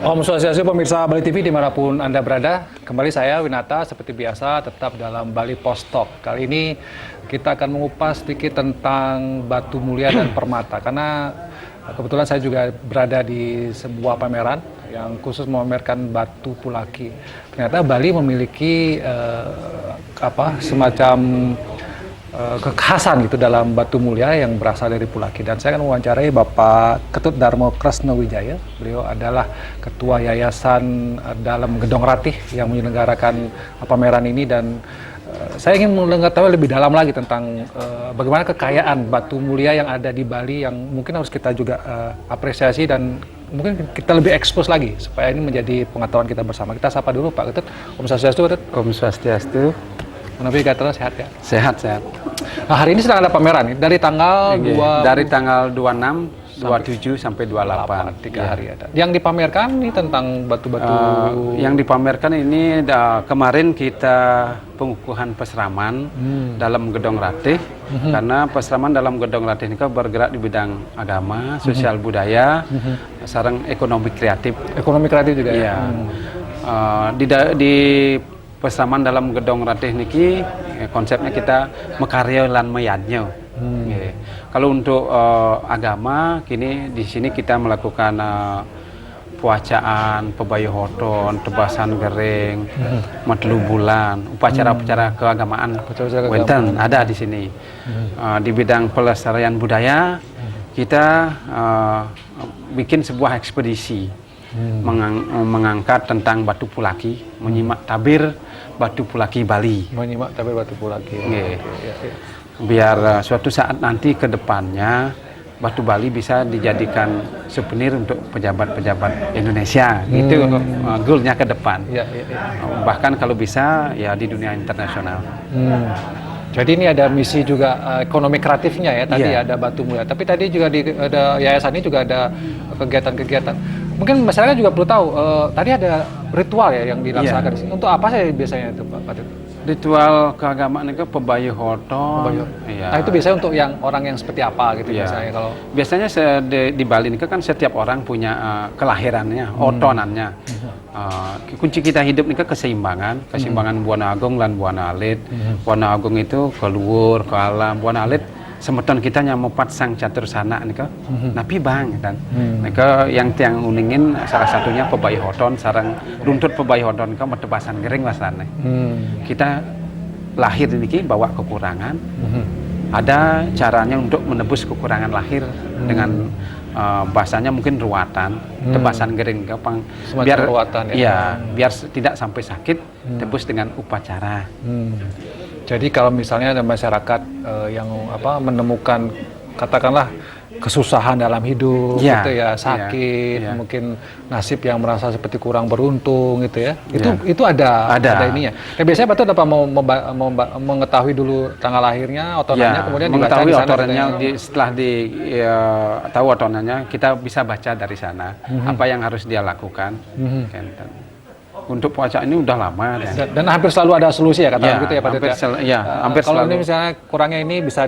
Om Swastiastu pemirsa Bali TV dimanapun Anda berada. Kembali saya Winata seperti biasa tetap dalam Bali Post Talk. Kali ini kita akan mengupas sedikit tentang batu mulia dan permata. Karena kebetulan saya juga berada di sebuah pameran yang khusus memamerkan batu pulaki. Ternyata Bali memiliki semacam kekhasan gitu dalam batu mulia yang berasal dari Pulaki. Dan saya akan mewawancarai Bapak Ketut Darmo Kresnawijaya. Beliau adalah Ketua Yayasan Dalam Gedong Ratih yang menyelenggarakan pameran ini, dan saya ingin mengetahui lebih dalam lagi tentang bagaimana kekayaan batu mulia yang ada di Bali yang mungkin harus kita juga apresiasi dan mungkin kita lebih ekspos lagi supaya ini menjadi pengetahuan kita bersama. Kita sapa dulu Pak Ketut. Om Swastiastu, Ketut. Om Swastiastu. Nabi kata sehat ya? Sehat. Nah, hari ini sedang ada pameran nih, dari tanggal 26, 27 sampai 28. 3 hari ada. Yang dipamerkan ini tentang batu-batu. Yang dipamerkan ini kemarin kita pengukuhan peseraman dalam Gedong Ratih, karena peseraman dalam Gedong Ratih ini bergerak di bidang agama, sosial budaya, sarang ekonomi kreatif. Ekonomi kreatif juga ya? Di peseraman dalam Gedong Ratih niki konsepnya kita mekarya lan meyadnya. Kalau untuk agama kini di sini kita melakukan puacaan, pebayuhoton, tebasan gering, matlu bulan, upacara-upacara keagamaan wenten ada di sini. Di bidang pelestarian budaya kita bikin sebuah ekspedisi mengangkat tentang batu pulaki, menyimak tabir batu pulaki Bali. Menyimak tabir batu pulaki. Biar suatu saat nanti ke depannya batu Bali bisa dijadikan souvenir untuk pejabat-pejabat Indonesia. Itu goalnya ke depan. Bahkan kalau bisa ya di dunia internasional. Jadi ini ada misi juga ekonomi kreatifnya ya, tadi ada batu mulia. Tapi tadi juga ada yayasan ini juga ada kegiatan-kegiatan. Mungkin masyarakat juga perlu tahu, tadi ada ritual ya yang dilaksanakan di sini. Untuk apa sih biasanya itu Pak Ketut? Ritual keagamaan itu pebayuhoton. Nah itu biasanya untuk yang orang yang seperti apa gitu biasanya kalau? Biasanya di Bali ini kan setiap orang punya kelahirannya, otonannya. Kunci kita hidup ini kan keseimbangan Buana Agung dan Buana Alit. Buana Agung itu ke luhur, ke alam. Buana Alit semeton kita nyamopat sang catur sana nika napi bang dan nika yang tiang uningin salah satunya pebayuhoton sarang runtut pebayuhoton ka metebasan gering wasane. Kita lahir niki bawa kekurangan, ada caranya untuk menebus kekurangan lahir dengan bahasanya mungkin ruatan, tebasan gering kapang biar ruatan biar tidak sampai sakit, tebus dengan upacara. Jadi kalau misalnya ada masyarakat yang menemukan katakanlah kesusahan dalam hidup gitu ya, sakit, mungkin nasib yang merasa seperti kurang beruntung gitu ya. Itu ada ininya. Dan biasanya Bapak dapat mengetahui dulu tanggal lahirnya, otonannya, kemudian mengetahui otonannya setelah tahu otonannya, kita bisa baca dari sana apa yang harus dia lakukan. Untuk puasa ini udah lama dan hampir selalu ada solusi ya katakan gitu ya Pak Ketut. Hampir kalau selalu. ini misalnya kurangnya ini bisa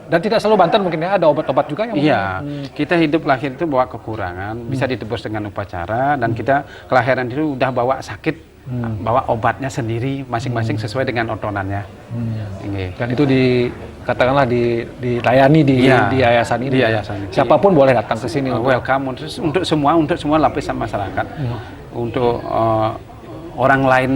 dan tidak selalu banten mungkin ya, ada obat-obat juga yang kita hidup lahir itu bawa kekurangan, bisa ditebus dengan upacara, dan kita kelahiran itu udah bawa sakit, bawa obatnya sendiri masing-masing sesuai dengan otonannya. Dan itu katakanlah dilayani di yayasan ini. Siapapun boleh datang ke sini. Welcome untuk semua lapisan masyarakat. Untuk orang lain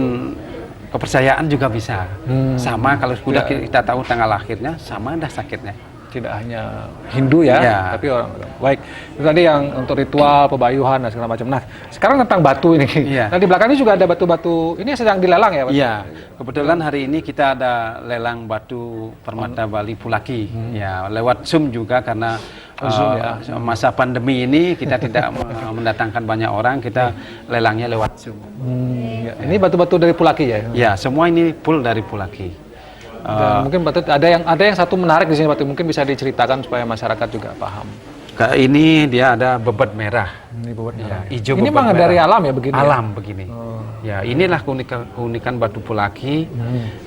kepercayaan juga bisa. Sama kalau sudah kita tahu tanggal lahirnya, sama dah sakitnya. Tidak hanya Hindu ya, tapi orang. Baik, itu tadi yang untuk ritual, pebayuhan dan segala macam. Nah, sekarang tentang batu ini. Nah, di belakang ini juga ada batu-batu. Ini sedang dilelang ya, Pak? Iya. Kebetulan hari ini kita ada lelang batu permata Bali Pulaki. Ya, lewat Zoom juga karena masa pandemi ini kita tidak mendatangkan banyak orang, kita lelangnya lewat Zoom. Ini batu-batu dari Pulaki ya? Ya, semua ini full dari Pulaki. Dan mungkin Pak Ketut ada yang satu menarik di sini Pak Ketut, mungkin bisa diceritakan supaya masyarakat juga paham. Ini dia ada bebat merah. Ini bebat merah. Hijau ini memang dari alam ya begini. Alam begini. Ya, inilah keunikan batu Pulaki.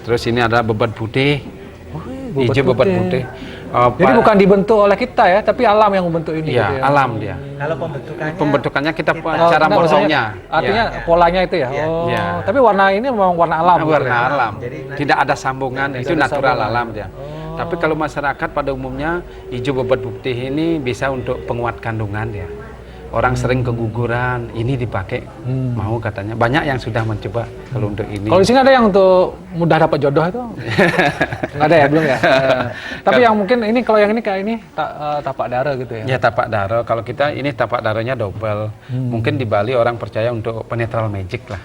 Terus ini ada bebat putih. Hijau bebat putih. Jadi bukan dibentuk oleh kita ya, tapi alam yang membentuk ini. Iya, gitu ya. alam dia. Kalau Pembentukannya kita Oh, cara nah, maksudnya, motongnya. artinya Iya. polanya itu ya. Iya. Oh, Iya. tapi warna ini memang warna alam. gitu Warna ya? alam. Jadi nanti- Tidak ada sambungan, Tidak itu ada natural sambungan. alam dia. Tapi kalau masyarakat pada umumnya hijau bebat putih ini bisa untuk penguat kandungan dia. Orang sering keguguran, ini dipakai mau katanya. Banyak yang sudah mencoba kalau untuk ini. Kalau di sini ada yang untuk mudah dapat jodoh itu? Nggak ada ya, belum ya? Tapi yang mungkin ini, kalau yang ini kayak ini tapak dara gitu ya? Ya tapak daro. Kalau kita ini tapak daronya double. Mungkin di Bali orang percaya untuk penetral magic lah.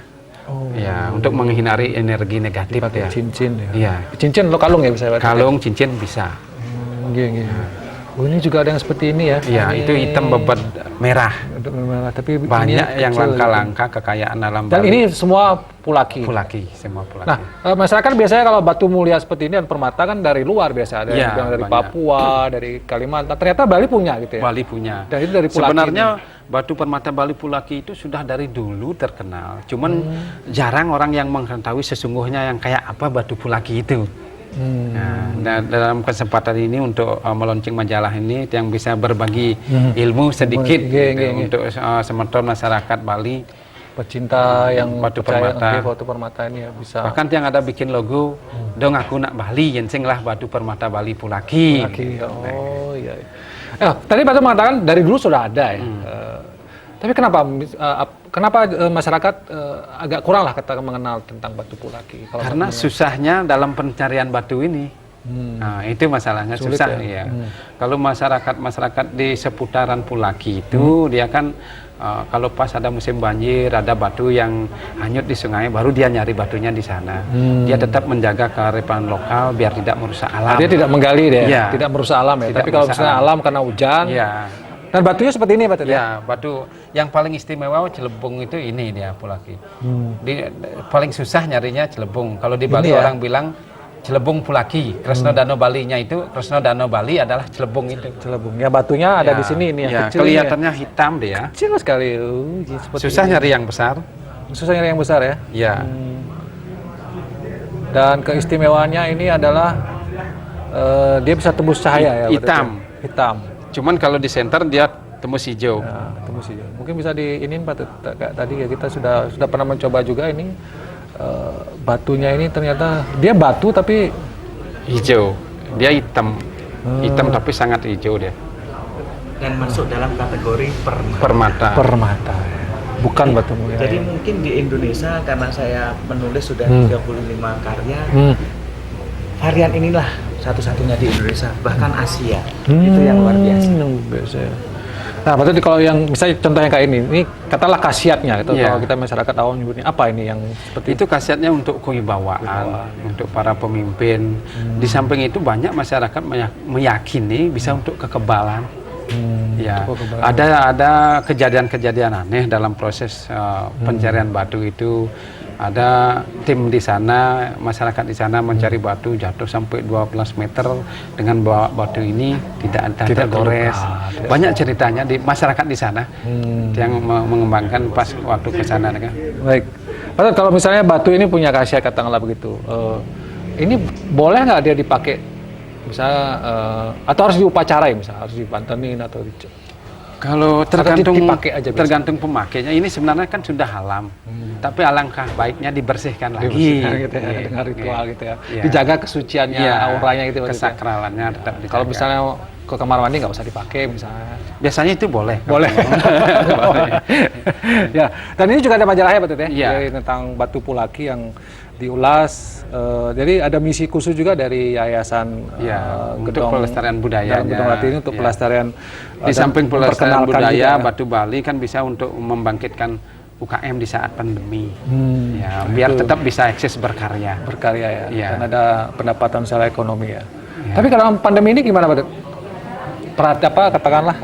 Oh. Ya, untuk menghindari energi negatif Pakai ya. cincin ya? Iya. Cincin lo kalung ya bisa? berarti? Kalung, cincin bisa. Gini. Oh, ini juga ada yang seperti ini ya? Iya, Ini itu hitam bebat merah. untuk merah, tapi ini Banyak yang kecil. langka-langka kekayaan alam Dan Bali. ini semua pulaki. Pulaki, semua pulaki. Nah, masyarakat biasanya kalau batu mulia seperti ini dan permata kan dari luar biasa, ada yang Iya, bilang dari banyak. Papua, dari Kalimantan. Ternyata Bali punya gitu ya. Bali punya. Dan itu dari Pulaki Sebenarnya batu permata Bali Pulaki itu sudah dari dulu terkenal. Cuman jarang orang yang mengetahui sesungguhnya yang kayak apa batu Pulaki itu. Nah, dalam kesempatan ini untuk meluncing majalah ini yang bisa berbagi ilmu sedikit untuk semeton masyarakat Bali. Pecinta yang Batu percaya, permata. oke, batu permata ini ya bisa. Bahkan yang ada bikin logo, dong aku nak Bali, jenseng lah batu permata Bali Pulaki. Pulaki. Oh iya. Tadi Batu mengatakan dari dulu sudah ada ya. Tapi kenapa masyarakat agak kurang lah kata mengenal tentang batu Pulaki? Kalau Karena susahnya dalam pencarian batu ini. Nah, itu masalahnya Sulit susah ya? ya. Kalau masyarakat di seputaran Pulaki itu dia kan kalau pas ada musim banjir, ada batu yang hanyut di sungai, baru dia nyari batunya di sana. Dia tetap menjaga kearifan lokal biar tidak merusak alam. dia tidak menggali deh, Iya. tidak merusak alam ya. Tidak Tapi kalau merusak misalnya alam. alam karena hujan, Iya. dan batunya seperti ini Pak Tete? Ya, batu yang paling istimewa Celebung itu ini dia Pulaki. Paling susah nyarinya Celebung. Kalau di Bali Ini ya? orang bilang Celebung Pulaki. Kresna Dano Balinya itu, Kresna Dano Bali adalah Celebung itu. Celebung. Ya batunya ada Ya, di sini ini yang ya, kecil ini ya. kelihatannya hitam dia. Kecil sekali. Seperti Susah ini. nyari yang besar. Susah nyari yang besar ya. Ya. Dan keistimewaannya ini adalah dia bisa tembus cahaya ya. Pak Tete? Hitam. Hitam. Cuman kalau di center dia tembus hijau. Ya, tembus hijau. Mungkin bisa diinin Pak Tete, kayak tadi ya kita sudah pernah mencoba juga ini batunya ini ternyata dia batu tapi Hijau. Dia hitam. Hitam tapi sangat hijau dia. Dan masuk dalam kategori permata. Permata. permata. Bukan batu mulia. Jadi mungkin di Indonesia karena saya menulis sudah 35 karya, varian inilah satu-satunya di Indonesia, bahkan Asia. Itu yang luar biasa. Yang biasa. Nah, berarti kalau yang misalnya contoh yang kayak ini katakanlah khasiatnya gitu. Iya. Kalau kita masyarakat awam nyebutnya apa ini yang seperti Itu khasiatnya untuk kewibawaan, untuk para pemimpin. Di samping itu banyak masyarakat meyakini bisa untuk kekebalan. Ya, untuk kekebalan. ada kejadian-kejadian aneh dalam proses pencarian batu itu. Ada tim di sana, masyarakat di sana mencari batu jatuh sampai 12 meter dengan bawa batu ini tidak tergores. terluka. Banyak ceritanya di masyarakat di sana yang mengembangkan pas waktu ke sana kan. Baik. Pak, kalau misalnya batu ini punya khasiat katakanlah begitu, ini boleh nggak dia dipakai, misalnya atau harus diupacarai, misalnya harus dipantenin atau Kalau tergantung dipakai aja biasa? tergantung pemakainya, ini sebenarnya kan sudah halam, tapi alangkah baiknya dibersihkan lagi, dibersihkan gitu ya, Iya, dengan ritual iya. gitu ya, Iya. dijaga kesuciannya, Iya, auranya gitu maksudnya. kesakralannya tetap dijaga. Kalau misalnya ke kamar mandi nggak usah dipakai misalnya. biasanya itu boleh. Boleh. Boleh. Ya, dan ini juga ada majalahnya Pak Tete, Iya. jadi tentang batu Pulaki yang diulas. Jadi ada misi khusus juga dari Yayasan Ya, untuk Gedong pelestarian budayanya. dalam Gedong Rati ini untuk Ya. pelestarian Di samping pelestarian memperkenalkan budaya, juga. Batu Bali kan bisa untuk membangkitkan UKM di saat pandemi. Ya, Nah, biar itu tetap bisa eksis berkarya. berkarya ya, Iya. dan ada pendapatan secara ekonomi ya. Tapi kalau pandemi ini gimana Pak Tete? Katakanlah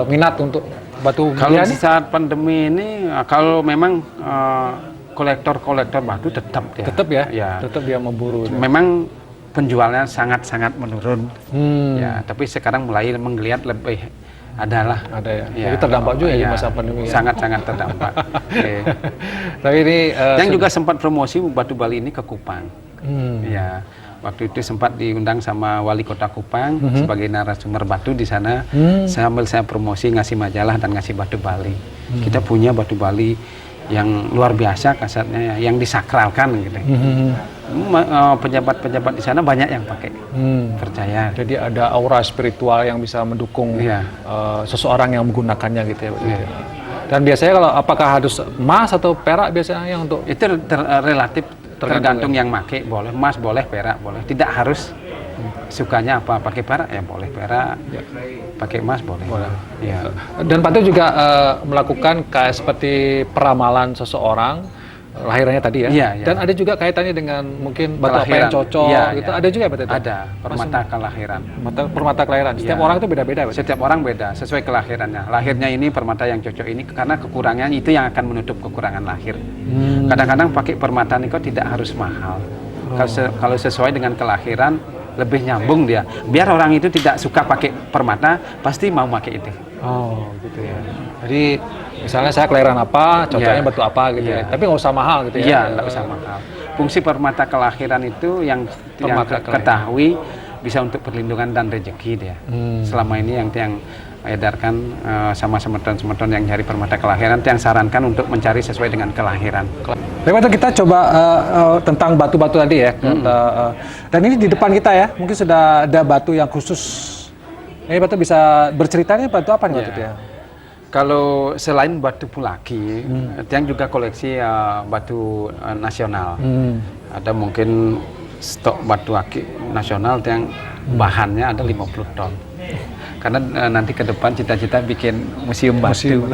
minat untuk batu Kalau mulia di ini? saat pandemi ini, kalau memang kolektor-kolektor batu tetap ya. Tetap ya, Ya. tetap dia memburu. Memang penjualnya sangat-sangat menurun. Hmm. Ya, tapi sekarang mulai menggeliat lebih adalah. Ada ya. Jadi terdampak juga ya di masa pandemi ya. Sangat-sangat terdampak. Oke. Tapi ini Yang juga sempat promosi Batu Bali ini ke Kupang. Ya. Waktu itu sempat diundang sama Wali Kota Kupang sebagai narasumber batu di sana. Sambil saya promosi ngasih majalah dan ngasih batu Bali. Kita punya batu Bali yang luar biasa kasarnya, yang disakralkan gitu. Pejabat-pejabat di sana banyak yang pakai, percaya. Jadi ada aura spiritual yang bisa mendukung seseorang yang menggunakannya gitu ya. Iya. Dan biasanya kalau apakah harus emas atau perak biasanya yang untuk Itu relatif tergantung yang pakai, boleh emas, boleh perak, boleh. Tidak harus sukanya apa, pakai perak ya boleh perak, pakai emas boleh. Ya. Dan Pak Tut juga melakukan kayak seperti peramalan seseorang lahirannya tadi ya. Iya, iya. Dan ada juga kaitannya dengan mungkin batu apa yang Kelahiran. cocok Iya, gitu. iya. Ada juga Pak Tut? Ada permata kelahiran. Permata kelahiran. Setiap Iya. orang itu beda-beda Pak Tut? Setiap orang beda sesuai kelahirannya. Lahirnya ini permata yang cocok ini karena kekurangannya itu yang akan menutup kekurangan lahir. Kadang-kadang pakai permata niko tidak harus mahal. Kalau sesuai dengan kelahiran lebih nyambung dia. Biar orang itu tidak suka pakai permata, pasti mau pakai itu. Oh gitu ya. Jadi misalnya saya kelahiran apa, cocoknya Iya. batu apa gitu ya. Iya. Tapi nggak usah mahal gitu ya. Iya, nggak usah mahal. Fungsi permata kelahiran itu yang Permata kelahiran. ketahui bisa untuk perlindungan dan rezeki dia. Selama ini yang edarkan sama semeton-semeton yang cari permata kelahiran, yang sarankan untuk mencari sesuai dengan kelahiran. Baik, Pak Tut, kita coba tentang batu-batu tadi ya. Dan ini di depan kita ya, mungkin sudah ada batu yang khusus. Ini Pak Tut bisa bercerita nih batu apa nih Pak Tut ya? Kalau selain batu Pulaki, Tiang juga koleksi batu nasional. Ada mungkin stok batu akik nasional yang bahannya ada 50 ton. Karena nanti ke depan cita-cita bikin museum batu.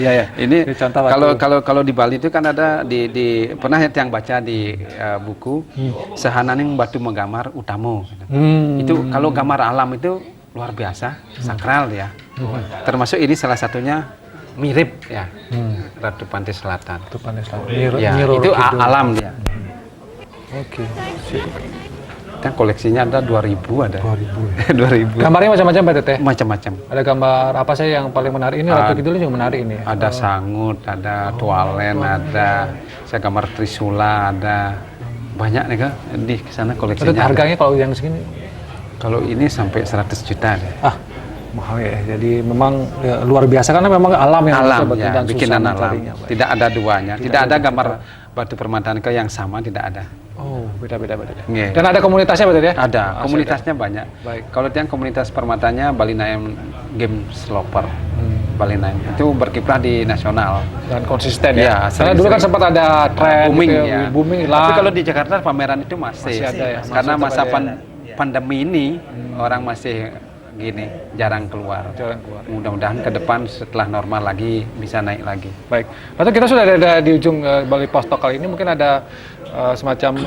Iya ya. Ini contoh batu. kalau di Bali itu kan ada pernah yang baca di buku Sehananing Batu Menggamar Utamo. Itu kalau gambar alam itu luar biasa, sakral ya. Termasuk ini salah satunya mirip ya, Ratu Pantai Selatan. Itu Pantai Selatan. Ya, itu alam dia. Oke. Kan koleksinya ada 2000 ada. 2000. Gambarnya macam-macam Pak Tut ya? Macam-macam. Ada gambar apa sih yang paling menarik? Ini Ratu Kidul juga menarik ini. Ada sangut, ada tualen, ada saya gambar trisula, ada banyak nih kan di sana Pak Tut, koleksinya. harganya kalau yang segini? Kalau ini sampai 100 juta deh. Mahal ya. Jadi memang ya, luar biasa karena memang alam yang Alam betul ya, dan bikinan susah alam. mencarinya, Pak. Tidak ada duanya. Tidak ada gambar batu permata niko yang sama, tidak ada. Oh, beda-beda. Iya. Dan ada komunitasnya Pak Tut ya? Ada, komunitasnya banyak. Baik. Kalau yang komunitas permatanya Bali Naim Game Sloper. Bali Naim itu berkiprah di nasional. Dan konsisten Iya, ya. Karena dulu kan sempat ada tren booming gitu ya. Booming Tapi lah. kalau di Jakarta pameran itu masih Masih ada ya, karena masih masa tetap ada pandemi ini orang masih gini, jarang keluar. Jarang keluar. Mudah-mudahan ke depan setelah normal lagi bisa naik lagi. Baik. Pak Tut, kita sudah ada di ujung Bali Post Talk kali ini. Mungkin ada semacam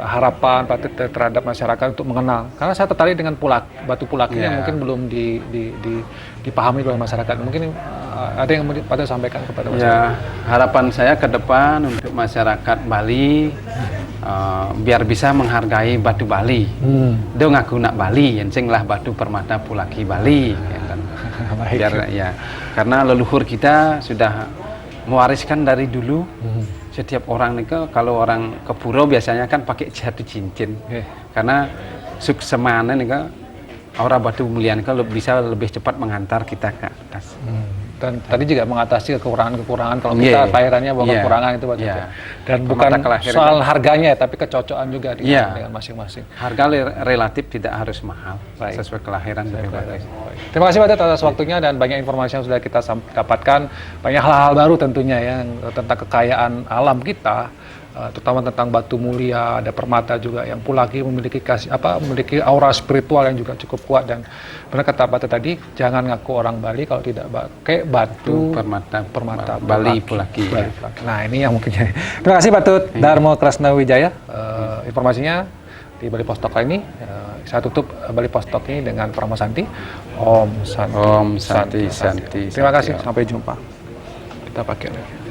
harapan Pak Tut terhadap masyarakat untuk mengenal. Karena saya tertarik dengan batu Pulaki yang mungkin belum dipahami oleh masyarakat. Mungkin ada yang mau Pak Tut sampaikan kepada masyarakat. Ya, harapan saya ke depan untuk masyarakat Bali biar bisa menghargai batu Bali. Dia ngaku nak Bali, yang lah batu permata Pulaki Bali. Gitu. Biar ya, karena leluhur kita sudah mewariskan dari dulu. Setiap orang nih kalau orang ke pura biasanya kan pakai satu cincin. Karena suksemana nih aura batu mulia nih bisa lebih cepat mengantar kita ke atas. Dan tadi juga mengatasi kekurangan-kekurangan kalau kita kelahirannya bawa kekurangan itu Pak Tut ya. Dan bukan soal harganya tapi kecocokan juga dengan masing-masing. Harga relatif tidak harus mahal, sesuai kelahiran lebih bagus. Terima kasih Pak Tut atas waktunya dan banyak informasi yang sudah kita dapatkan, banyak hal-hal baru tentunya ya tentang kekayaan alam kita. Terutama tentang batu mulia, ada permata juga yang Pulaki memiliki memiliki aura spiritual yang juga cukup kuat. Dan benar kata Pak Tut tadi, jangan ngaku orang Bali kalau tidak pakai batu permata Bali Pulaki. Nah ini yang mungkin jadi. Terima kasih Pak Tut Darmo Kresna Wijaya. Informasinya di Bali Post Talk ini. Saya tutup Bali Post Talk ini dengan Parama Santi. Om Santi. Om Santi Santi. Terima kasih, sampai jumpa. Kita pakai lagi.